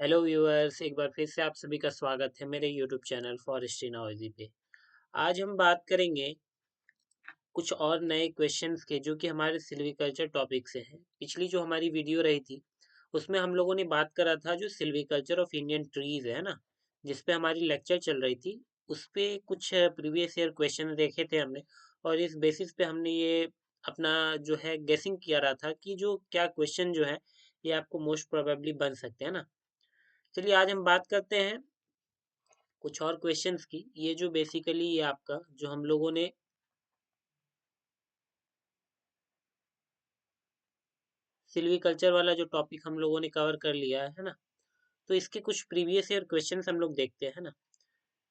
Hello viewers, एक बार फिर से आप सभी का स्वागत है मेरे यूट्यूब चैनल फॉरेस्ट्री नॉलेजी पे। आज हम बात करेंगे कुछ और नए क्वेश्चंस के जो कि हमारे सिल्वीकल्चर टॉपिक से हैं। पिछली जो हमारी वीडियो रही थी उसमें हम लोगों ने बात करा था जो सिल्वीकल्चर ऑफ इंडियन ट्रीज है ना, जिस पे हमारी लेक्चर चल रही थी। उस पे कुछ प्रीवियस ईयर क्वेश्चन देखे थे हमने, और इस बेसिस पे हमने ये अपना जो है गेसिंग किया रहा था कि जो क्या क्वेश्चन जो है ये आपको मोस्ट प्रोबेबली बन सकते हैं ना। चलिए आज हम बात करते हैं कुछ और क्वेश्चंस की। ये जो बेसिकली ये आपका जो हम लोगों ने सिल्वीकल्चर वाला जो टॉपिक हम लोगों ने कवर कर लिया है ना, तो इसके कुछ प्रीवियस ईयर क्वेश्चंस हम लोग देखते हैं ना।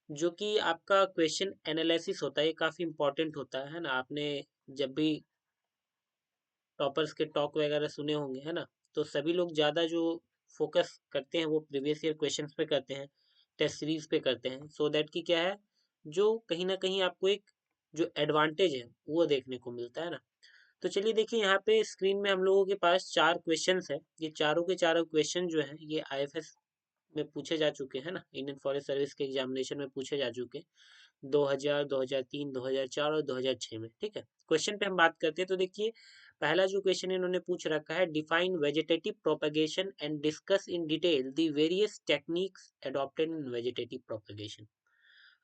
जो कि आपका क्वेश्चन एनालिसिस होता है, ये काफी इंपॉर्टेंट होता है ना। आपने जब भी टॉपर्स के टॉक वगैरह सुने होंगे है ना, तो सभी लोग ज्यादा जो फोकस करते हैं वो प्रीवियस ईयर क्वेश्चंस पे करते हैं, टेस्ट सीरीज पे करते हैं, सो दैट कि क्या है, जो कहीं ना कहीं आपको एक जो एडवांटेज है वो देखने को मिलता है ना। तो चलिए देखिए, यहाँ पे स्क्रीन में हम लोगों के पास चार क्वेश्चंस है। ये चारों के चारों क्वेश्चन जो है ये आईएफएस में पूछे जा चुके हैं ना, इंडियन फॉरेस्ट सर्विस के एग्जामिनेशन में पूछे जा चुके हैं 2000, 2003, 2004 और 2006 में। ठीक है, क्वेश्चन पे हम बात करते हैं तो देखिए, पहला जो क्वेश्चन इन्होंने पूछ रखा है, define vegetative propagation and discuss in detail the various techniques adopted in vegetative propagation.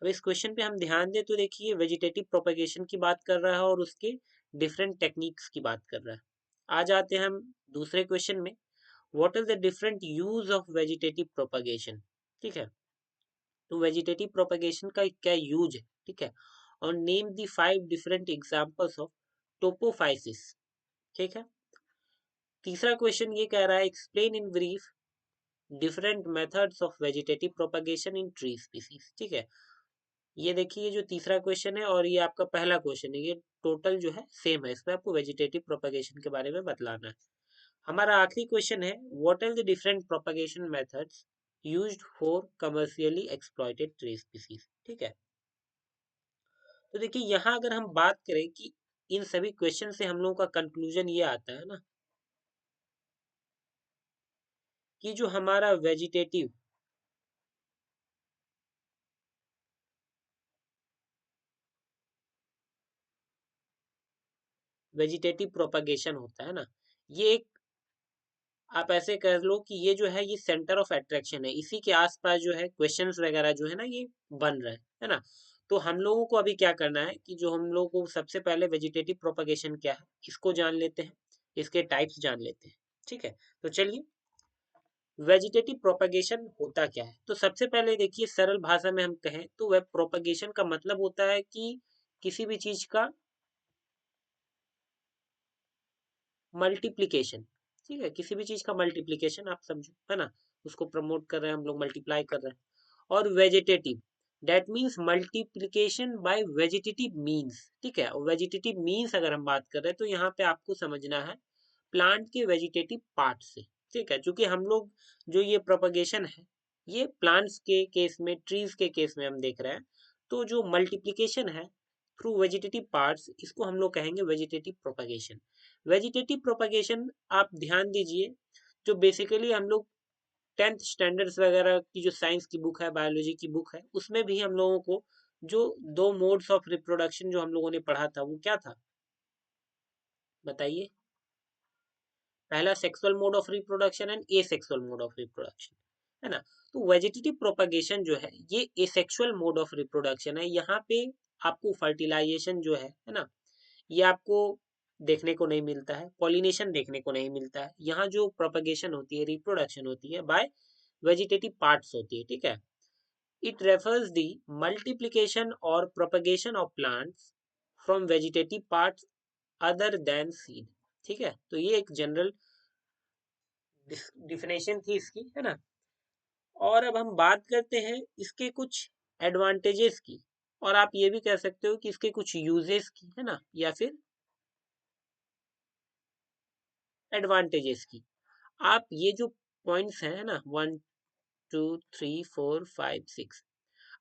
अब इस क्वेश्चन पे हम ध्यान दें तो देखिए, वेजिटेटिव प्रोपगेशन की बात कर रहा है और उसके डिफरेंट टेक्निक्स की बात कर रहा है। आ जाते हैं हम दूसरे क्वेश्चन में, what is the different use of vegetative propagation. ठीक है, तो वेजिटेटिव प्रोपगेशन का क्या यूज है। ठीक है, और name the 5 different examples of topophysis. ठीक है, तीसरा क्वेश्चन ये कह रहा है, explain in brief different methods of vegetative propagation in tree species. ठीक है, ये देखिए, ये जो तीसरा क्वेश्चन है और ये आपका पहला क्वेश्चन है, ये टोटल जो है सेम है। इसमें आपको वेजिटेटिव प्रोपगेशन के बारे में बतलाना है। हमारा आखिरी क्वेश्चन है, what are the different propagation methods used for commercially exploited tree species. ठीक है, तो देखिए यहाँ अगर हम बात करें कि इन सभी क्वेश्चन से हम लोगों का कंक्लूजन ये आता है ना, कि जो हमारा वेजिटेटिव प्रोपगेशन होता है ना, ये एक, आप ऐसे कर लो कि ये जो है ये सेंटर ऑफ अट्रैक्शन है, इसी के आसपास जो है क्वेश्चंस वगैरह जो है ना ये बन रहे हैं, है ना। तो हम लोगों को अभी क्या करना है कि जो हम लोगों को सबसे पहले वेजिटेटिव प्रोपगेशन क्या है इसको जान लेते हैं, इसके टाइप्स जान लेते हैं। ठीक है, तो चलिए, वेजिटेटिव प्रोपगेशन होता क्या है। तो सबसे पहले देखिए, सरल भाषा में हम कहें तो वह प्रोपगेशन का मतलब होता है कि किसी भी चीज का मल्टीप्लीकेशन। ठीक है, किसी भी चीज का मल्टीप्लीकेशन आप समझो, है ना, उसको प्रमोट कर रहे हैं हम लोग, मल्टीप्लाई कर रहे हैं। और vegetative, that means multiplication bye vegetative means. ठीक है, और वेजिटेटिव मीन्स अगर हम बात कर रहे हैं तो यहाँ पे आपको समझना है प्लांट के वेजिटेटिव पार्ट से। ठीक है, क्योंकि हम लोग जो ये प्रोपगेशन है ये प्लांट्स के केस में, ट्रीज के केस में हम देख रहे हैं, तो जो मल्टीप्लीकेशन है थ्रू वेजिटेटिव पार्ट्स, इसको हम लोग कहेंगे वेजिटेटिव प्रोपगेशन। वेजिटेटिव प्रोपगेशन आप ध्यान दीजिए, जो बेसिकली हम लोग 10th स्टैंडर्ड्स वगैरह की जो साइंस की बुक है, बायोलॉजी की बुक है, उसमें भी हम लोगों को जो दो मोड्स ऑफ रिप्रोडक्शन जो हम लोगों ने पढ़ा था वो क्या था, बताइए। पहला sexual mode of reproduction and asexual mode of reproduction, है ना। तो वेजिटेटिव प्रोपगेशन जो है ये एसेक्सुअल मोड ऑफ रिप्रोडक्शन है। यहाँ पे आपको फर्टिलाइजेशन जो है ना, ये आपको देखने को नहीं मिलता है, पॉलिनेशन देखने को नहीं मिलता है। यहाँ जो प्रोपगेशन होती है, रिप्रोडक्शन होती है बाय वेजिटेटिव पार्ट्स होती है। ठीक है, इट रेफर्स दी मल्टीप्लीकेशन और propagation of plants from vegetative parts other than seed. ठीक है, तो ये एक जनरल डिफिनेशन थी इसकी, है ना। और अब हम बात करते हैं इसके कुछ एडवांटेजेस की, और आप ये भी कह सकते हो कि इसके कुछ यूजेस की, है ना, या फिर एडवांटेजेस की। आप ये जो पॉइंट्स हैं ना, 1, 2, 3, 4, 5, 6,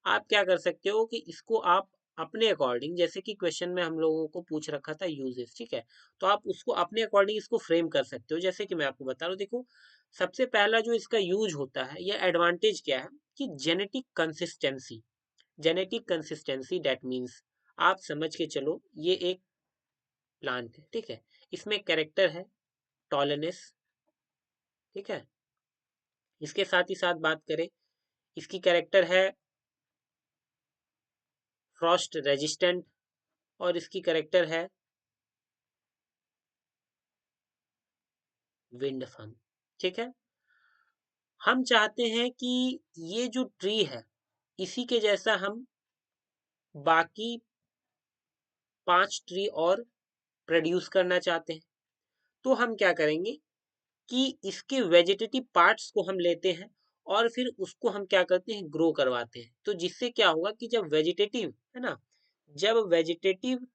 आप क्या कर सकते हो कि इसको आप अपने अकॉर्डिंग, जैसे कि क्वेश्चन में हम लोगों को पूछ रखा था यूजेस, ठीक है, तो आप उसको अपने अकॉर्डिंग इसको फ्रेम कर सकते हो। जैसे कि मैं आपको बता रहा हूँ, देखो सबसे पहला जो इसका यूज होता है या एडवांटेज क्या है कि genetic consistency. Genetic consistency that means, आप समझ के चलो ये एक प्लांट है, ठीक है, इसमें कैरेक्टर है टॉलनेस, ठीक है। इसके साथ ही साथ बात करें, इसकी कैरेक्टर है फ्रॉस्ट रेजिस्टेंट, और इसकी कैरेक्टर है विंड फर्म, ठीक है। हम चाहते हैं कि ये जो ट्री है इसी के जैसा हम बाकी 5 ट्री और प्रोड्यूस करना चाहते हैं। तो हम क्या करेंगे कि इसके वेजिटेटिव पार्ट्स को हम लेते हैं और फिर उसको हम क्या करते हैं, ग्रो करवाते हैं। तो जिससे क्या होगा कि जब वेजिटेटिव है ना, जब वेजिटेटिव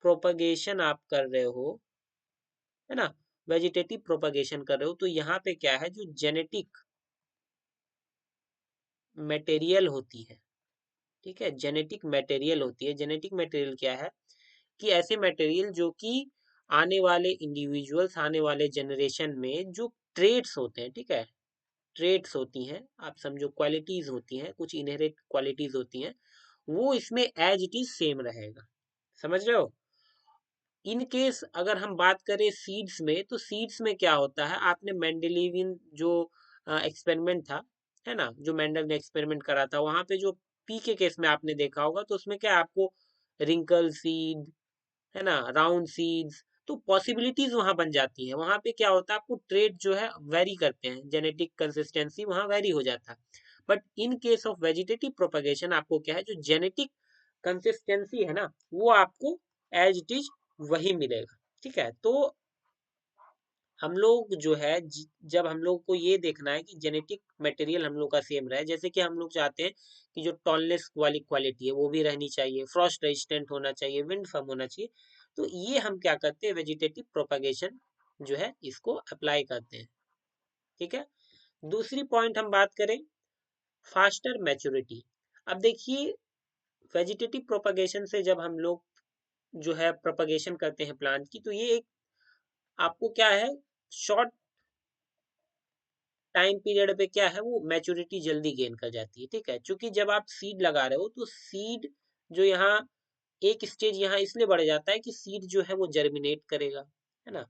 प्रोपगेशन आप कर रहे हो, है ना, वेजिटेटिव प्रोपगेशन कर रहे हो, तो यहाँ पे क्या है, जो जेनेटिक मटेरियल होती है, ठीक है, जेनेटिक मटेरियल होती है। जेनेटिक मटेरियल क्या है कि ऐसे मटेरियल जो कि आने वाले इंडिविजुअल्स, आने वाले जनरेशन में जो ट्रेड्स होते हैं, ठीक है, ट्रेड्स होती हैं, आप समझो क्वालिटीज होती हैं, कुछ इनहेरेंट क्वालिटीज होती हैं, वो इसमें एज इट इज सेम रहेगा। समझ रहे हो। इन केस अगर हम बात करें सीड्स में, तो सीड्स में क्या होता है, आपने मेंडेलिवियन जो एक्सपेरिमेंट था, है ना, जो मेंडल ने एक्सपेरिमेंट करा था, वहां पे जो पी के केस में आपने देखा होगा, तो उसमें क्या आपको रिंकल सीड, है ना, राउंड सीड्स, तो पॉसिबिलिटीज वहां बन जाती हैं। वहां पे क्या होता है, आपको ट्रेड जो है वेरी करते हैं, जेनेटिक कंसिस्टेंसी वहां वेरी हो जाता है। But in case of vegetative propagation आपको क्या है, जो जेनेटिक कंसिस्टेंसी है ना, वो आपको एज इट इज वही मिलेगा, ठीक है। तो हम लोग जो है जब हम लोग को ये देखना है कि जेनेटिक मटेरियल हम लोग का सेम रहे, जैसे कि हम लोग चाहते हैं कि जो टॉलनेस वाली क्वालिटी है वो भी रहनी चाहिए, फ्रॉस्ट रेजिस्टेंट होना चाहिए, विंड फर्म होना चाहिए, तो ये हम क्या करते हैं, वेजिटेटिव प्रोपगेशन जो है इसको अप्लाई करते हैं, ठीक है। दूसरी पॉइंट हम बात करें, फास्टर मैच्योरिटी। अब देखिए, वेजिटेटिव प्रोपगेशन से जब हम लोग जो है प्रोपगेशन करते हैं प्लांट की, तो ये एक आपको क्या है, शॉर्ट टाइम पीरियड पे क्या है, वो मैच्योरिटी जल्दी गेन कर जाती है, ठीक है। क्योंकि जब आप सीड लगा रहे हो, तो सीड जो यहाँ एक स्टेज यहाँ इसलिए बढ़ जाता है कि सीड जो है वो जर्मिनेट करेगा, है ना,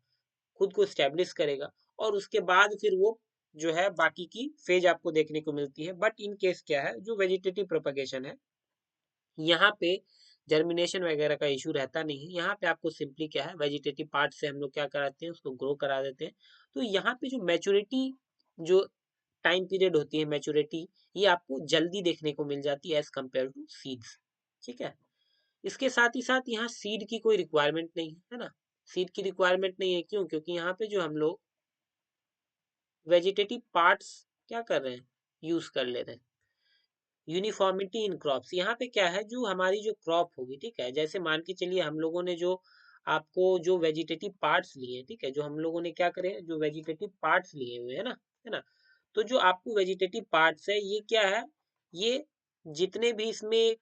खुद को स्टेब्लिश करेगा, और उसके बाद फिर वो जो है बाकी की फेज आपको देखने को मिलती है। बट इन केस क्या है, जो वेजिटेटिव प्रोपगेशन है, यहाँ पे जर्मिनेशन वगैरह का इशू रहता नहीं है। यहाँ पे आपको सिंपली क्या है, वेजिटेटिव पार्ट से हम लोग क्या कराते हैं, उसको ग्रो करा देते हैं। तो यहाँ पे जो मैच्योरिटी, जो टाइम पीरियड होती है मैच्योरिटी, ये आपको जल्दी देखने को मिल जाती है एज कम्पेयर टू सीड्स, ठीक है। इसके साथ ही साथ यहाँ सीड की कोई रिक्वायरमेंट नहीं है ना, सीड की रिक्वायरमेंट नहीं है, क्यों, क्योंकि यहाँ पे जो हम लोग वेजिटेटिव पार्ट्स क्या कर रहे हैं, यूज कर ले रहे हैं। यूनिफॉर्मिटी इन क्रॉप्स, यहाँ पे क्या है, जो हमारी जो क्रॉप होगी, ठीक है, जैसे मान के चलिए हम लोगों ने जो आपको जो वेजिटेटिव पार्ट्स लिए, ठीक है, जो हम लोगों ने क्या करे, जो वेजिटेटिव पार्ट्स लिए हुए है ना, तो जो आपको वेजिटेटिव पार्ट्स है, ये क्या है, ये जितने भी इसमें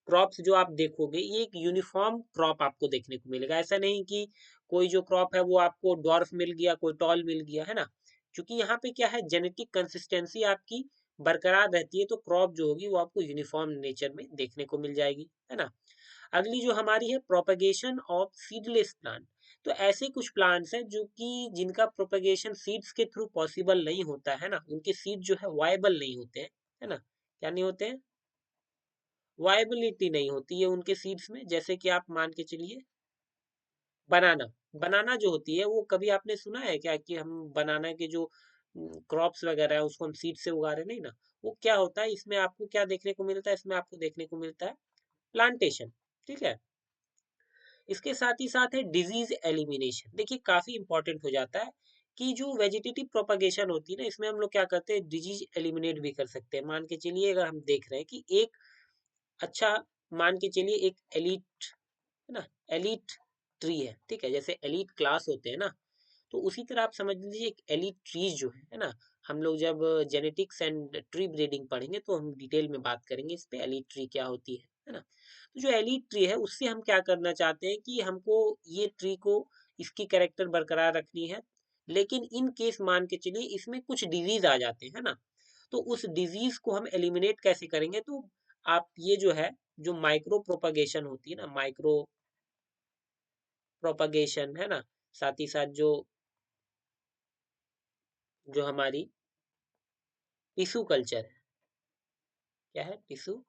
क्रॉप्स जो आप देखोगे, ये एक यूनिफॉर्म क्रॉप आपको देखने को मिलेगा। ऐसा नहीं कि कोई जो क्रॉप है वो आपको डॉर्फ मिल गया, कोई टॉल मिल गया, है ना। क्योंकि यहाँ पे क्या है, जेनेटिक कंसिस्टेंसी आपकी बरकरार रहती है, तो क्रॉप जो होगी वो आपको यूनिफॉर्म नेचर में देखने को मिल जाएगी, है ना। अगली जो हमारी है, प्रोपगेशन ऑफ सीडलेस प्लांट। तो ऐसे कुछ प्लांट्स हैं जो कि जिनका प्रोपगेशन सीड्स के थ्रू पॉसिबल नहीं होता है ना, उनके सीड जो है वायबल नहीं होते हैं, है ना, क्या नहीं होते हैं, वायबिलिटी नहीं होती है उनके सीड्स में। जैसे कि आप मान के चलिए बनाना, बनाना जो होती है वो कभी आपने सुना है क्या कि हम बनाना के जो क्रॉप्स वगैरह है उसको हम सीड से उगा रहे, नहीं ना। वो क्या होता है, इसमें आपको क्या देखने को मिलता है, इसमें आपको देखने को मिलता है प्लांटेशन, ठीक है। इसके साथ ही साथ है डिजीज एलिमिनेशन। देखिए काफी इंपॉर्टेंट हो जाता है कि जो वेजिटेटिव प्रोपगेशन होती है ना, इसमें हम लोग क्या करते हैं, डिजीज एलिमिनेट भी कर सकते हैं। मान के चलिए अगर हम देख रहे हैं कि एक अच्छा, मान के चलिए एक एलिट, है ना, एलिट ट्री है, ठीक है, जैसे एलिट क्लास होते हैं ना, तो उसी तरह आप समझ लीजिए एक एलिट ट्रीज जो है ना, हम लोग जब जेनेटिक्स एंड ट्री ब्रीडिंग पढ़ेंगे तो हम डिटेल में बात करेंगे इस पे, एलिट ट्री क्या होती है। है ना। तो जो एलीट ट्री है उससे हम क्या करना चाहते हैं कि हमको ये ट्री को इसकी कैरेक्टर बरकरार रखनी है, लेकिन इन केस मान के चलिए इसमें कुछ डिजीज आ जाते हैं ना, तो उस डिजीज को हम एलिमिनेट कैसे करेंगे। तो आप ये जो है, जो माइक्रो प्रोपगेशन होती है ना, माइक्रो प्रोपगेशन है ना, साथ ही साथ जो जो हमारी टिश्यू कल्चर है, क्या है टिश्यू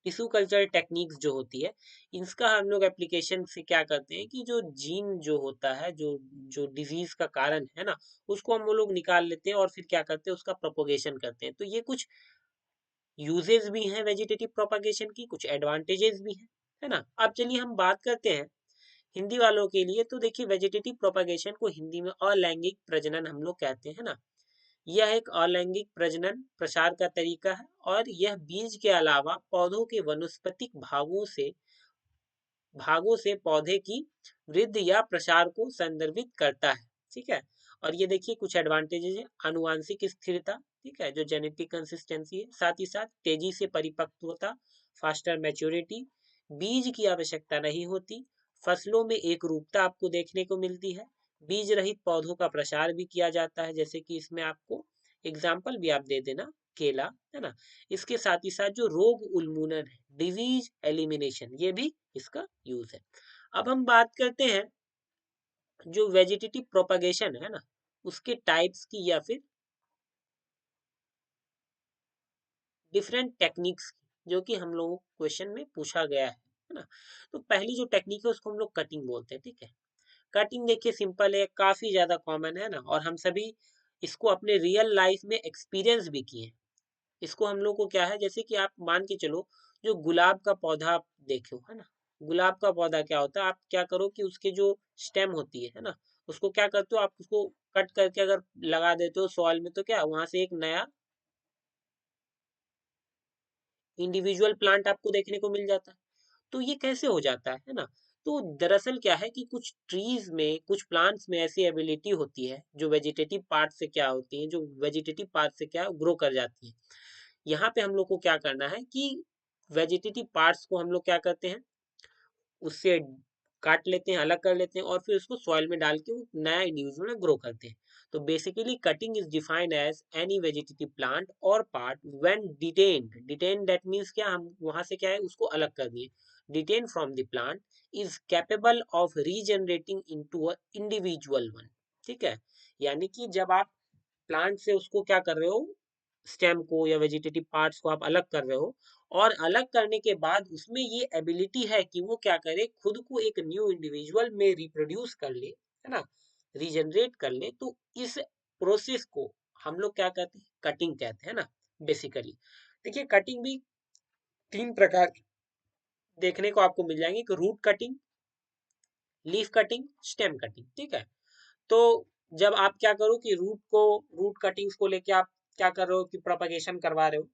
टिश्यू कल्चर टेक्निक्स जो होती है, इसका हम लोग एप्लीकेशन से क्या करते हैं कि जो जीन जो होता है, जो जो डिजीज का कारण है ना, उसको हम लोग निकाल लेते हैं और फिर क्या करते हैं उसका प्रोपोगेशन करते हैं। तो ये कुछ यूजेस भी हैं वेजिटेटिव प्रोपगेशन की, कुछ एडवांटेजेस भी हैं, है ना। अब चलिए हम बात करते हैं हिंदी वालों के लिए। तो देखिए वेजिटेटिव प्रोपगेशन को हिंदी में अलैंगिक प्रजनन हम लोग कहते हैं ना। यह एक अलैंगिक प्रजनन प्रसार का तरीका है और यह बीज के अलावा पौधों के वनस्पतिक भागों से पौधे की वृद्धि या प्रसार को संदर्भित करता है। ठीक है। और ये देखिए कुछ एडवांटेजेस है, आनुवांशिक स्थिरता, ठीक है, जो जेनेटिक कंसिस्टेंसी है, साथ ही साथ तेजी से परिपक्वता, फास्टर मैच्योरिटी, बीज की आवश्यकता नहीं होती, फसलों में एक रूपता आपको देखने को मिलती है, बीज रहित पौधों का प्रसार भी किया जाता है, जैसे कि इसमें आपको एग्जाम्पल भी आप दे देना, केला, है ना। इसके साथ ही साथ जो रोग उन्मूलन है, डिजीज एलिमिनेशन, ये भी इसका यूज है। अब हम बात करते हैं जो वेजिटेटिव प्रोपगेशन है ना, उसके टाइप्स की या फिर डिफरेंट टेक्निक्स की, जो कि हम लोगों को क्वेश्चन में पूछा गया है ना। तो पहली जो टेक्निक है उसको हम लोग कटिंग बोलते हैं। ठीक है। कटिंग देखिए सिंपल है, काफी ज्यादा कॉमन है ना, और हम सभी इसको अपने रियल लाइफ में एक्सपीरियंस भी किए हैं। इसको हम लोग को क्या है, जैसे कि आप मान के चलो जो गुलाब का पौधा आप देखो, है ना, गुलाब का पौधा क्या होता है, आप क्या करो कि उसके जो स्टेम होती है ना, उसको क्या करते हो, आप उसको कट करके अगर लगा देते हो सॉइल में, तो क्या वहां से एक नया इंडिविजुअल प्लांट आपको देखने को मिल जाता है। तो ये कैसे हो जाता है ना। तो दरअसल क्या है कि कुछ ट्रीज में, कुछ प्लांट्स में ऐसी एबिलिटी होती है जो वेजिटेटिव पार्ट से क्या होती है, जो वेजिटेटिव पार्ट से क्या ग्रो कर जाती है। यहाँ पे हम लोग को क्या करना है कि वेजिटेटिव पार्ट्स को हम लोग क्या करते हैं, उससे काट लेते हैं, अलग कर लेते हैं और फिर उसको सॉइल में डाल के वो नया इंडिविजुअल ग्रो करते हैं। तो basically cutting is defined as any vegetative plant और part when detained, detained that means क्या, हम वहां से क्या है उसको अलग कर दिए, detain from the plant, is capable of regenerating into a individual one. ठीक है। यानी कि जब आप प्लांट से उसको क्या कर रहे हो, स्टेम को या वेजिटेटिव पार्ट्स को आप अलग कर रहे हो, और अलग करने के बाद उसमें ये एबिलिटी है कि वो क्या करे, खुद को एक न्यू इंडिविजुअल में रिप्रोड्यूस कर ले, है ना, रीजनरेट कर ले। तो इस प्रोसेस को हम लोग क्या कहते हैं, कटिंग कहते हैं ना बेसिकली। देखिए कटिंग भी तीन प्रकार की देखने को आपको मिल जाएंगे, कि root cutting, leaf cutting, stem cutting. ठीक है। तो जब आप क्या करो कि रूट कटिंग्स को लेके आप क्या कर रहे हो कि प्रोपगेशन करवा रहे हो,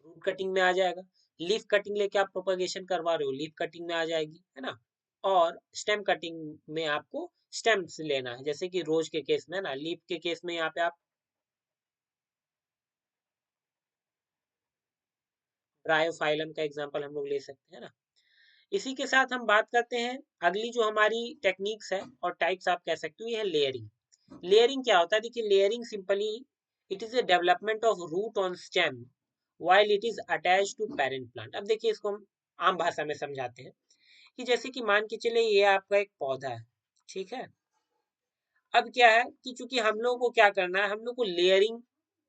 रूट कटिंग में आ जाएगा। लीफ कटिंग लेके आप प्रोपगेशन करवा रहे हो, लीफ कटिंग में आ जाएगी, है ना। और स्टेम कटिंग में आपको स्टेम से लेना है, जैसे कि रोज के केस में ना, लीफ के केस में यहाँ पे आप ब्रायोफाइलम का एग्जांपल हम लोग ले सकते हैं ना। इसी के साथ हम बात करते हैं अगली जो हमारी टेक्निक्स है और टाइप्स आप कह सकते हो, ये है लेयरिंग। लेयरिंग क्या होता है, देखिए layering simply it is a development of root on stem while it is attached to parent plant। अब देखिए इसको हम आम भाषा में समझाते हैं कि जैसे कि मान के चले ये आपका एक पौधा है, ठीक है। अब क्या है कि चूंकि हम लोग को क्या करना है, हम लोग को लेयरिंग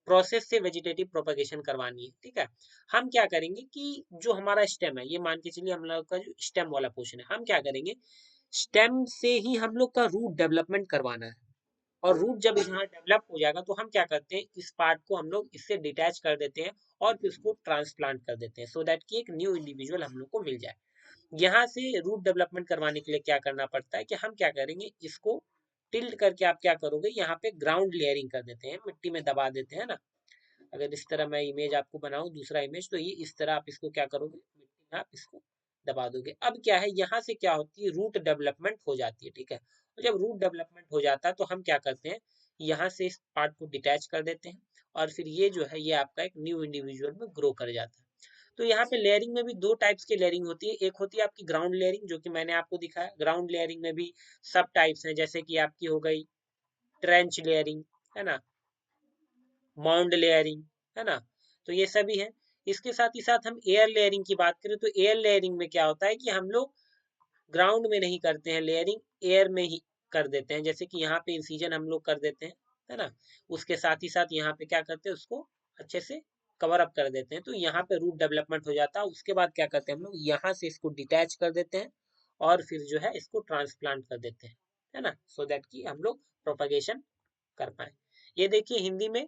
प्रोसेस से वेजिटेटिव प्रोपगेशन करवानी है। ठीक है। हम क्या करेंगे कि जो हमारा स्टेम है, ये मान के चलिए हम लोग का जो स्टेम वाला पोर्शन है, हम क्या करेंगे, स्टेम से ही हम लोग का रूट डेवलपमेंट करवाना है। और रूट जब यहाँ डेवलप हो जाएगा तो हम क्या करते हैं, इस पार्ट को हम लोग इससे डिटैच कर देते हैं और फिर उसको ट्रांसप्लांट कर देते हैं, सो दैट कि एक न्यू इंडिविजुअल हम लोग को मिल जाए। यहाँ से रूट डेवलपमेंट करवाने के लिए क्या करना पड़ता है कि हम क्या करेंगे, इसको टिल्ट करके आप क्या करोगे, यहाँ पे ग्राउंड लेयरिंग कर देते हैं, मिट्टी में दबा देते हैं ना। अगर इस तरह मैं इमेज आपको बनाऊं दूसरा इमेज, तो ये इस तरह आप इसको क्या करोगे, मिट्टी में आप इसको दबा दोगे। अब क्या है, यहाँ से क्या होती है, रूट डेवलपमेंट हो जाती है। ठीक है। और जब रूट डेवलपमेंट हो जाता है तो हम क्या करते हैं, यहाँ से इस पार्ट को डिटैच कर देते हैं और फिर ये जो है ये आपका एक न्यू इंडिविजुअल में ग्रो कर जाता है। तो यहाँ पे लेयरिंग में भी दो टाइप्स की लेयरिंग होती है। एक होती है आपकी ग्राउंड लेयरिंग, जो कि मैंने आपको दिखाया। ग्राउंड लेयरिंग में भी सब टाइप्स हैं, जैसे कि आपकी हो गई ट्रेंच लेयरिंग, है ना, माउंड लेयरिंग, है ना, तो ये सभी है। इसके साथ ही साथ हम एयर लेयरिंग की बात करें तो एयर लेयरिंग में क्या होता है कि हम लोग ग्राउंड में नहीं करते हैं लेयरिंग, एयर में ही कर देते हैं। जैसे कि यहाँ पे इंसिजन हम लोग कर देते हैं, है ना, उसके साथ ही साथ यहाँ पे क्या करते हैं, उसको अच्छे से कवर अप कर देते हैं, तो यहाँ पे रूट डेवलपमेंट हो जाता है। उसके बाद क्या करते हैं हम लोग, यहाँ से इसको डिटैच कर देते हैं और फिर जो है इसको ट्रांसप्लांट कर देते हैं, है ना, सो दैट कि हम लोग प्रोपगेशन कर पाए। ये देखिए हिंदी में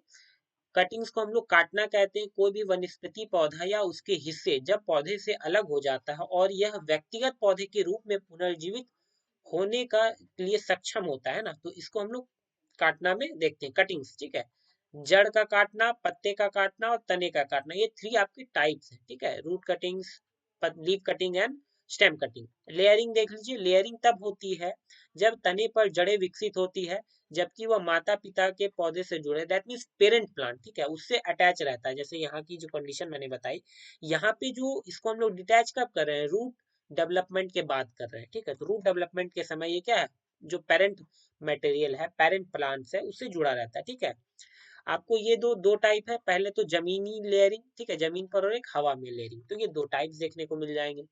कटिंग्स को हम लोग काटना कहते हैं। कोई भी वनस्पति पौधा या उसके हिस्से जब पौधे से अलग हो जाता है और यह व्यक्तिगत पौधे के रूप में पुनर्जीवित होने का लिए सक्षम होता है ना, तो इसको हम लोग काटना में देखते हैं, कटिंग्स, ठीक है। जड़ का काटना, पत्ते का काटना और तने का काटना, ये थ्री आपकी टाइप्स है, ठीक है। Root cuttings, leaf cutting and stem cutting. Layering देख लीजिए, लेयरिंग तब होती है जब तने पर जड़ें विकसित होती है जबकि वह माता पिता के पौधे से जुड़े, दैट मीन्स पेरेंट प्लांट, ठीक है, उससे अटैच रहता है। जैसे यहाँ की जो कंडीशन मैंने बताई, यहाँ पे जो इसको हम लोग डिटैच कब कर रहे हैं, रूट डेवलपमेंट के बाद कर रहे हैं, ठीक है। तो रूट डेवलपमेंट के समय ये क्या है, जो पेरेंट मटेरियल है, पेरेंट प्लांट्स है, उससे जुड़ा रहता है, ठीक है। आपको ये दो टाइप है, पहले तो जमीनी लेयरिंग, ठीक है, जमीन पर, और एक हवा में लेयरिंग, तो ये दो टाइप्स देखने को मिल जाएंगे।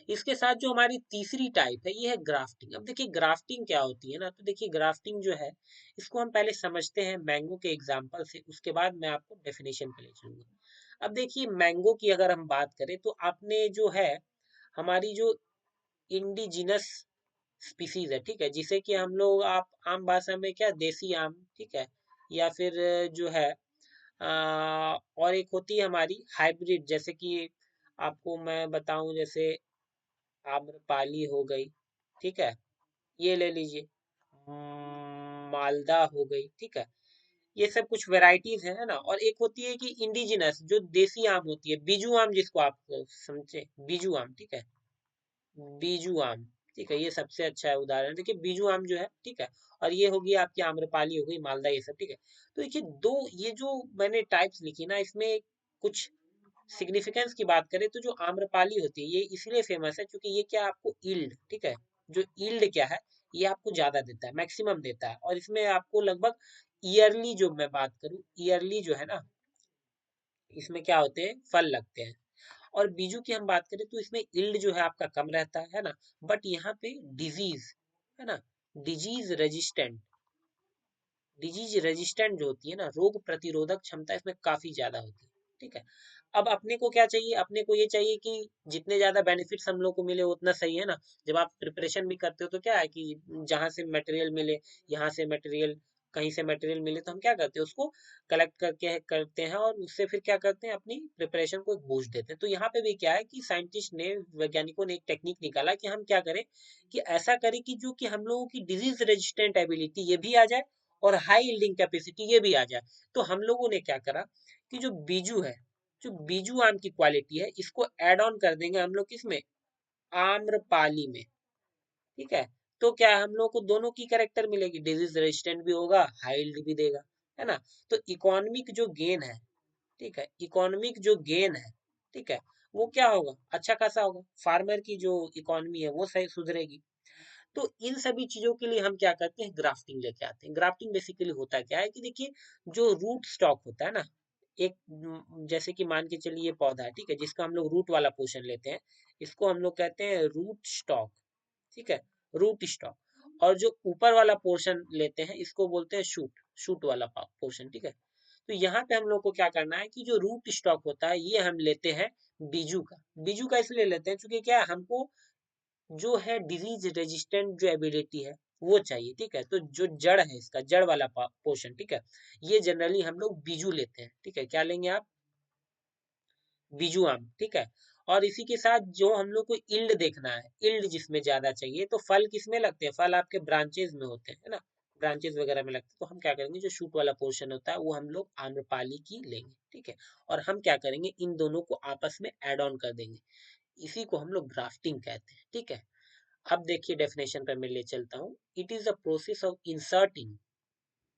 इसके साथ जो हमारी तीसरी टाइप है ये है ग्राफ्टिंग। अब देखिए ग्राफ्टिंग क्या होती है ना, तो देखिए ग्राफ्टिंग जो है इसको हम पहले समझते हैं मैंगो के एग्जांपल से, उसके बाद मैं आपको डेफिनेशन पे ले चलूंगा। अब देखिए मैंगो की अगर हम बात करें तो आपने जो है हमारी जो इंडिजिनस स्पीसीज है, ठीक है, जिसे कि हम लोग आप आम भाषा में क्या, देसी आम, ठीक है, या फिर जो है और एक होती है हमारी हाइब्रिड, जैसे कि आपको मैं बताऊं, जैसे आम्रपाली हो गई, ठीक है, ये ले लीजिए, मालदा हो गई, ठीक है, ये सब कुछ वैरायटीज है ना। और एक होती है कि इंडिजिनस, जो देसी आम होती है, बीजू आम, जिसको आप समझे, बीजू आम, ठीक है, बीजू आम, ठीक है, ये सबसे अच्छा है उदाहरण। देखिए बीजू आम जो है, ठीक है, और ये होगी आपकी आम्रपाली हो गई, मालदा, ये सब, ठीक है। तो देखिए दो ये जो मैंने टाइप्स लिखी ना, इसमें कुछ सिग्निफिकेंस की बात करें तो जो आम्रपाली होती है ये इसलिए फेमस है क्योंकि ये क्या आपको ईल्ड, ठीक है, जो ईल्ड क्या है, ये आपको ज्यादा देता है, मैक्सिमम देता है, और इसमें आपको लगभग ईयरली, जो मैं बात करूं ईयरली जो है ना, इसमें क्या होते हैं, फल लगते हैं। और बीजू की हम बात करें तो इसमें ईल्ड जो है आपका कम रहता है ना, बट यहाँ पे डिजीज, है ना, डिजीज रेजिस्टेंट, डिजीज रेजिस्टेंट जो होती है ना, रोग प्रतिरोधक क्षमता इसमें काफी ज्यादा होती है, ठीक है। अब अपने को क्या चाहिए, अपने को ये चाहिए कि जितने ज्यादा बेनिफिट्स हम लोग को मिले उतना सही, है ना। जब आप प्रिपरेशन भी करते हो तो क्या है कि जहां से मटेरियल मिले, यहाँ से मटेरियल, कहीं से मटेरियल मिले, तो हम क्या करते हैं, उसको कलेक्ट करके करते हैं और उससे फिर क्या करते हैं, अपनी प्रिपरेशन को एक बूस्ट देते हैं। तो यहाँ पे भी क्या है कि साइंटिस्ट ने, वैज्ञानिकों ने एक टेक्निक निकाला कि हम क्या करें, कि ऐसा करें कि जो कि हम लोगों की डिजीज रेजिस्टेंट एबिलिटी ये भी आ जाए और हाई यील्डिंग कैपेसिटी ये भी आ जाए। तो हम लोगों ने क्या करा कि जो बीजू है, जो बीजू आम की क्वालिटी है, इसको ऐड ऑन कर देंगे हम लोग किसमें, आम्रपाली में, ठीक है। तो क्या हम लोग को दोनों की कैरेक्टर मिलेगी, डिजीज रेजिस्टेंट भी होगा, हाई यील्ड भी देगा, है ना। तो इकोनॉमिक जो गेन है, ठीक है, इकोनॉमिक जो गेन है, ठीक है, वो क्या होगा, अच्छा खासा होगा, फार्मर की जो इकोनॉमी है वो सही सुधरेगी। तो इन सभी चीजों के लिए हम क्या करते हैं, ग्राफ्टिंग लेके आते हैं। ग्राफ्टिंग बेसिकली होता क्या है कि देखिए जो रूट स्टॉक होता है ना, एक जैसे कि मान के चलिए पौधा है, ठीक है, जिसका हम लोग रूट वाला पोर्शन लेते हैं, इसको हम लोग कहते हैं रूट स्टॉक, ठीक है, रूट स्टॉक। और जो ऊपर वाला पोर्शन लेते हैं इसको बोलते हैं शूट, शूट वाला पोर्शन, ठीक है। तो यहाँ पे हम लोग को क्या करना है कि जो रूट स्टॉक होता है ये हम लेते हैं बीजू का। बीजू का इसलिए लेते हैं क्योंकि क्या है, हमको जो है डिजीज रेजिस्टेंट जो एबिलिटी है वो चाहिए, ठीक है। तो जो जड़ है, इसका जड़ वाला पोर्शन, ठीक है, ये जनरली हम लोग बीजू लेते हैं, ठीक है। क्या लेंगे आप, बीजू आम, ठीक है। और इसी के साथ जो हम लोग को इल्ड देखना है, इल्ड जिसमें ज्यादा चाहिए, तो फल किसमें लगते हैं, फल आपके ब्रांचेज में होते हैं, है ना, ब्रांचेज वगैरह में लगते हैं। तो हम क्या करेंगे, जो शूट वाला पोर्शन होता है वो हम लोग आम्रपाली की लेंगे, ठीक है। और हम क्या करेंगे, इन दोनों को आपस में एड ऑन कर देंगे, इसी को हम लोग ग्राफ्टिंग कहते हैं, ठीक है। अब देखिए डेफिनेशन पर मैं ले चलता हूँ। It is the process of inserting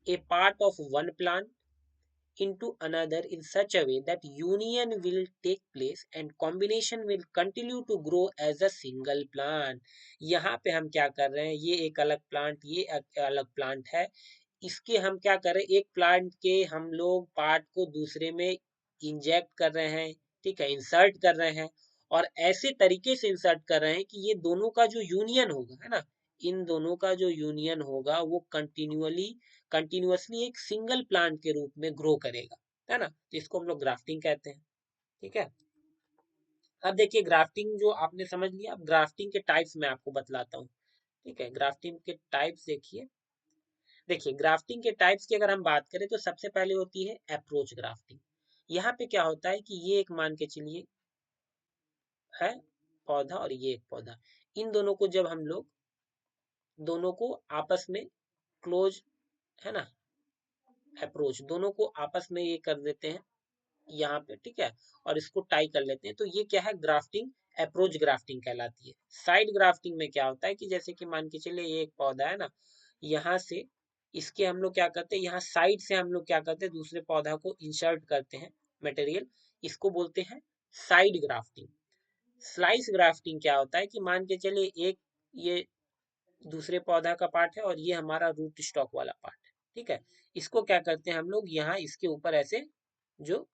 A part of one plant into another in such a way that union will take place and combination will continue to grow as a single plant। यहाँ पे हम क्या कर रहे हैं, ये एक अलग प्लांट, ये अलग प्लांट है, इसके हम क्या कर रहे हैं, एक प्लांट के हम लोग पार्ट को दूसरे में इंजेक्ट कर रहे हैं, ठीक है, इंसर्ट कर रहे हैं, और ऐसे तरीके से इंसर्ट कर रहे हैं कि ये दोनों का जो यूनियन होगा, है ना, इन दोनों का जो यूनियन होगा वो कंटिन्यूअसली एक सिंगल प्लांट के रूप में ग्रो करेगा, है ना। तो इसको हम लोग ग्राफ्टिंग कहते हैं, ठीक है। अब देखिए ग्राफ्टिंग जो आपने समझ लिया, अब ग्राफ्टिंग के टाइप्स मैं आपको बतलाता हूँ, ठीक है। ग्राफ्टिंग के टाइप्स देखिए, ग्राफ्टिंग के टाइप्स की अगर हम बात करें तो सबसे पहले होती है अप्रोच ग्राफ्टिंग। यहाँ पे क्या होता है कि ये एक मान के चलिए है पौधा और ये एक पौधा, इन दोनों को जब हम लोग दोनों को आपस में क्लोज, है ना, अप्रोच दोनों को आपस में ये कर देते हैं यहाँ पे, ठीक है, और इसको टाई कर लेते हैं, तो ये क्या है, ग्राफ्टिंग, अप्रोच ग्राफ्टिंग कहलाती है। साइड ग्राफ्टिंग में क्या होता है कि जैसे कि मान के चलिए ये एक पौधा है ना, यहाँ से इसके हम लोग क्या करते हैं, यहाँ साइड से हम लोग क्या करते हैं, दूसरे पौधा को इंसर्ट करते हैं मटेरियल, इसको बोलते हैं साइड ग्राफ्टिंग। स्लाइस ग्राफ्टिंग क्या होता है कि मान के चलिए एक ये दूसरे पौधा का पार्ट है और ये हमारा रूट स्टॉक वाला पार्ट है, ठीक है, इसको क्या करते हैं हम लोग यहाँ इसके ऊपर ऐसे जो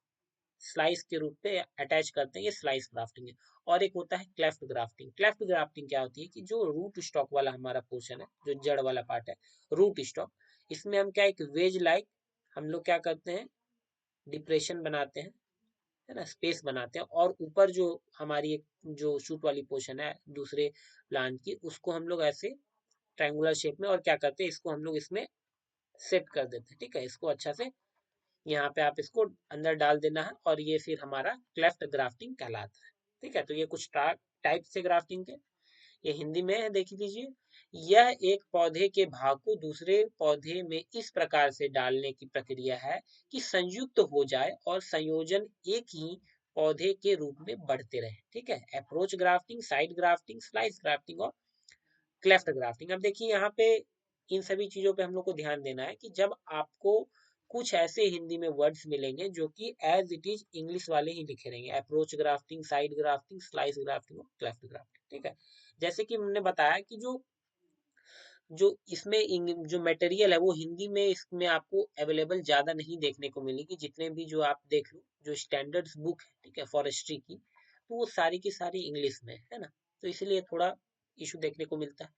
स्लाइस के रूप पे अटैच करते हैं, ये स्लाइस ग्राफ्टिंग है। और एक होता है क्लेफ्ट ग्राफ्टिंग। क्लेफ्ट ग्राफ्टिंग क्या होती है कि जो रूट स्टॉक वाला हमारा पोर्शन है, जो जड़ वाला पार्ट है, रूट स्टॉक, इसमें हम क्या एक वेज लाइक हम लोग क्या करते हैं, डिप्रेशन बनाते हैं, है ना, स्पेस बनाते हैं, और ऊपर जो हमारी एक जो शूट वाली पोर्शन है दूसरे प्लांट की, उसको हम लोग ऐसे ट्रायंगुलर शेप में और क्या करते हैं, इसको हम लोग इसमें सेट कर देते हैं, ठीक है, इसको अच्छा से यहाँ पे आप इसको अंदर डाल देना है, और ये फिर हमारा क्लेफ्ट ग्राफ्टिंग कहलाता है, ठीक है। तो ये कुछ टाइप से ग्राफ्टिंग के, ये हिंदी में है, देख लीजिए। यह एक पौधे के भाग को दूसरे पौधे में इस प्रकार से डालने की प्रक्रिया है कि संयुक्त हो जाए और संयोजन एक ही पौधे के रूप में बढ़ते रहे, ठीक है। Approach grafting, side grafting, slice grafting और क्लेफ्ट ग्राफ्टिंग। अब देखिए यहाँ पे इन सभी चीजों पे हम लोग को ध्यान देना है कि जब आपको कुछ ऐसे हिंदी में वर्ड्स मिलेंगे जो कि एज इट इज इंग्लिश वाले ही लिखे रहेंगे, approach grafting, side grafting, slice grafting और क्लेफ्ट ग्राफ्टिंग, ठीक है। जैसे कि हमने बताया कि जो जो इसमें जो मटेरियल है वो हिंदी में इसमें आपको अवेलेबल ज्यादा नहीं देखने को मिलेगी, जितने भी जो आप देख लो जो स्टैंडर्ड्स बुक है, ठीक है, फॉरेस्ट्री की, तो वो सारी की सारी इंग्लिश में है ना, तो इसलिए थोड़ा इशू देखने को मिलता है।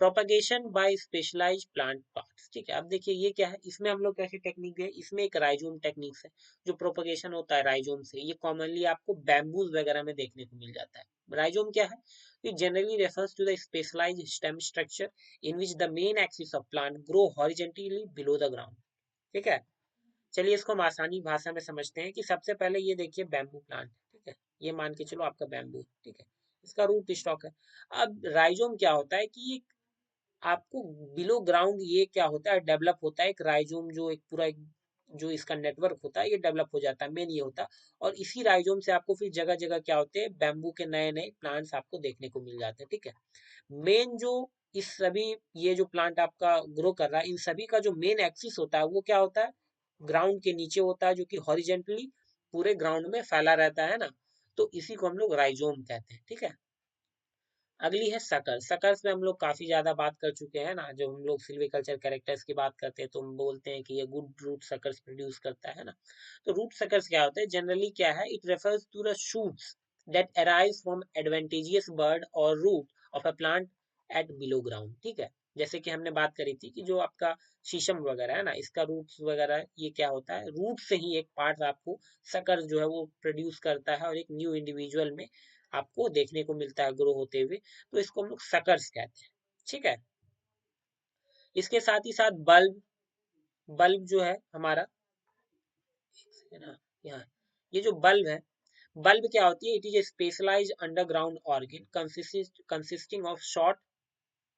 Propagation by specialize plant parts, ठीक है। अब देखिए ये क्या है, इसमें हम लोग कैसी टेक्निक है, इसमें एक राइजोम टेक्निक्स है, जो प्रोपगेशन होता है राइजोम से, ये कॉमनली आपको बैम्बूज वगैरह में देखने को मिल जाता है। राइजोम क्या है, it generally refers to the specialized stem structure in which the main axis of plant grow horizontally below the ground, ठीक है। चलिए इसको हम आसानी भाषा में समझते हैं कि सबसे पहले ये देखिए बैम्बू प्लांट, ठीक है, ये मान के चलो आपका बैम्बू, ठीक है, इसका रूट स्टॉक है। अब राइजोम क्या होता है कि आपको बिलो ग्राउंड ये क्या होता है, डेवलप होता है एक राइजोम, जो एक पूरा एक जो इसका नेटवर्क होता है ये डेवलप हो जाता है, मेन ये होता है। और इसी राइजोम से आपको फिर जगह जगह क्या होते हैं, बैम्बू के नए नए प्लांट्स आपको देखने को मिल जाते हैं, ठीक है। मेन जो इस सभी ये जो प्लांट आपका ग्रो कर रहा है, इन सभी का जो मेन एक्सिस होता है वो क्या होता है, ग्राउंड के नीचे होता है, जो कि हॉरिजेंटली पूरे ग्राउंड में फैला रहता है ना, तो इसी को हम लोग राइजोम कहते हैं, ठीक है। अगली है सकल। सकल्स में हम लोग काफी ज्यादा बात कर चुके हैं ना, जब हम लोग सिल्वीकल्चर कैरेक्टर्स की बात करते हैं तो हम बोलते हैं कि ये गुड रूट सकल्स प्रोड्यूस करता है ना। तो रूट सकल्स क्या होता है, जनरली क्या है, it refers to the shoots that arise from adventitious bud और root of a plant at below ground, ठीक है। जैसे कि हमने बात करी थी कि जो आपका शीशम वगैरह है ना, इसका रूट्स वगैरह ये क्या होता है, रूट से ही एक पार्ट आपको सकल जो है वो प्रोड्यूस करता है, और एक न्यू इंडिविजुअल में आपको देखने को मिलता है ग्रो होते हुए, तो इसको हम लोग सकर्स कहते हैं, ठीक है। इसके साथ ही साथ बल्ब, बल्ब जो है हमारा, है ना, यहाँ ये जो बल्ब है, बल्ब क्या होती है, it is a specialized underground organ consisting of short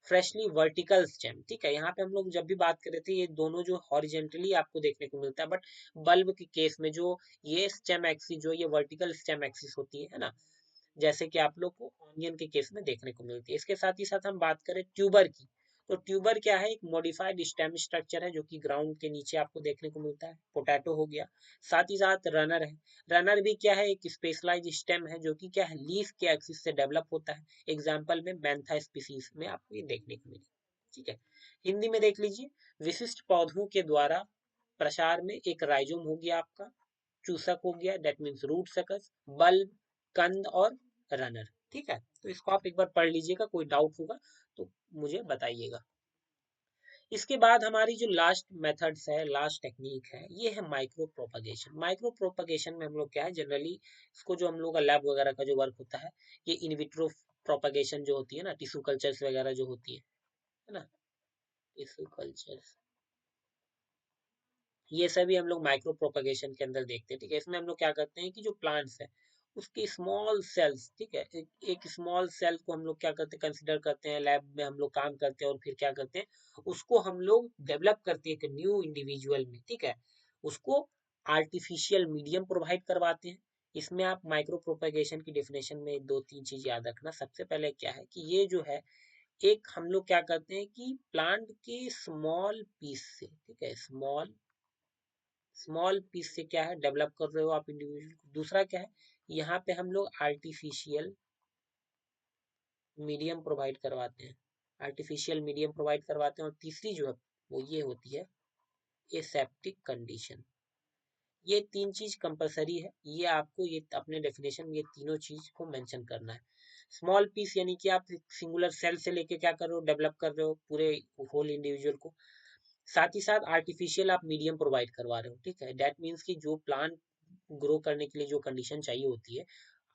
freshly vertical stem, ठीक है। यहाँ पे हम लोग जब भी बात कर रहे थे ये दोनों जो हॉरिजेंटली आपको देखने को मिलता है, बट बल्ब के केस में जो ये स्टेम एक्सिस जो ये वर्टिकल स्टेम एक्सिस होती है ना, जैसे कि आप लोग को ऑनियन के केस में देखने को मिलती है। इसके साथ ही साथ हम बात करें ट्यूबर की, तो ट्यूबर क्या है, एक मॉडिफाइड स्टेम स्ट्रक्चर है जो कि ग्राउंड के नीचे आपको देखने को मिलता है। पोटैटो हो गया, साथ ही साथ रनर है। रनर भी क्या है, एक स्पेशलाइज स्टेम है जो कि क्या है, लीफ के एक्सिस से डेवलप होता है। एग्जाम्पल में मैंथा स्पीसीज में आपको ये देखने को मिले। ठीक है, हिंदी में देख लीजिए, विशिष्ट पौधों के द्वारा प्रसार में एक राइजोम हो गया आपका, चूसक हो गया, दैट मीन्स रूट सकस, बल्ब, कंद और रनर। ठीक है, तो इसको आप एक बार पढ़ लीजिएगा, कोई डाउट होगा तो मुझे बताइएगा। इसके बाद हमारी जो लास्ट मेथड्स है, लास्ट टेक्निक है, ये है माइक्रो प्रोपगेशन। माइक्रो प्रोपगेशन में हम लोग क्या है, जनरली इसको जो हम लोग का लैब वगैरह का जो वर्क होता है, ये इनविट्रो प्रोपगेशन जो होती है ना, टिश्यू कल्चर्स वगैरह जो होती है ना, टिश्यू कल्चर्स, ये सभी हम लोग माइक्रो प्रोपगेशन के अंदर देखते हैं। ठीक है, इसमें हम लोग क्या करते हैं कि जो प्लांट्स है उसके स्मॉल सेल्स, ठीक है, एक स्मॉल सेल को हम लोग क्या करते हैं, कंसिडर करते हैं, लैब में हम लोग काम करते हैं और फिर क्या करते हैं, उसको हम लोग डेवलप करते हैं एक न्यू इंडिविजुअल में। ठीक है, उसको आर्टिफिशियल मीडियम प्रोवाइड करवाते हैं। इसमें आप माइक्रो प्रोपगेशन की डेफिनेशन में दो तीन चीज याद रखना। सबसे पहले क्या है कि ये जो है, एक हम लोग क्या करते हैं कि प्लांट के स्मॉल पीस से, ठीक है, स्मॉल पीस से क्या है, डेवलप कर रहे हो आप इंडिविजुअल को। दूसरा क्या है, यहाँ पे हम लोग आर्टिफिशियल मीडियम प्रोवाइड करवाते हैं, आर्टिफिशियल मीडियम प्रोवाइड करवाते हैं। और तीसरी जो है वो ये होती है एसेप्टिक कंडीशन। ये तीन चीज कंपलसरी है, ये आपको ये अपने डेफिनेशन में ये तीनों चीज को मेंशन करना है। स्मॉल पीस यानी कि आप सिंगुलर सेल से लेके क्या कर रहे हो, डेवलप कर रहे हो पूरे होल इंडिविजुअल को। साथ ही साथ आर्टिफिशियल आप मीडियम प्रोवाइड करवा रहे हो। ठीक है, दैट मीन्स कि जो प्लांट ग्रो करने के लिए जो कंडीशन चाहिए होती है,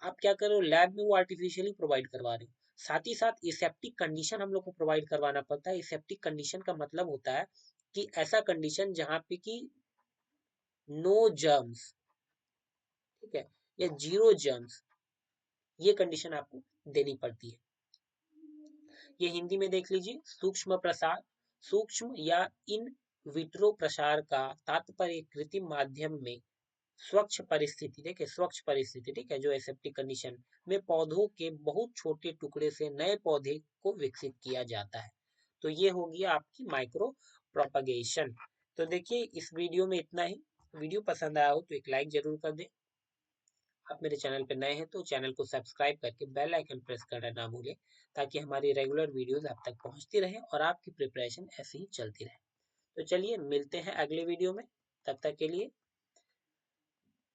आप क्या कर रहे हो, लैब में वो आर्टिफिशियली प्रोवाइड करवा रहे हो। साथ ही साथ एसेप्टिक कंडीशन हम लोग को प्रोवाइड करवाना पड़ता है। एसेप्टिक कंडीशन का मतलब होता है कि ऐसा कंडीशन जहाँ पे कि नो जर्म्स, ठीक है, या जीरो जर्म्स, ये कंडीशन आपको देनी पड़ती है। ये हिंदी में देख लीजिए, सूक्ष्म प्रसार, सूक्ष्म या इन विट्रो प्रसार का तात्पर्य कृत्रिम माध्यम में स्वच्छ परिस्थिति, देखिए स्वच्छ परिस्थिति, ठीक है, जो एसेप्टिक कंडीशन में पौधों के बहुत छोटे टुकड़े से नए पौधे को विकसित किया जाता है। तो ये हो गया आपकी माइक्रो प्रोपगेशन। तो देखिए इस वीडियो में इतना ही। वीडियो पसंद आया हो तो एक लाइक जरूर कर दें। आप मेरे चैनल पर नए हैं तो चैनल को सब्सक्राइब करके बेल आइकन प्रेस करना ना भूलें, ताकि हमारी रेगुलर वीडियोस आप तक पहुंचती रहे और आपकी प्रिपरेशन ऐसे ही चलती रहे। तो चलिए मिलते हैं अगले वीडियो में, तब तक के लिए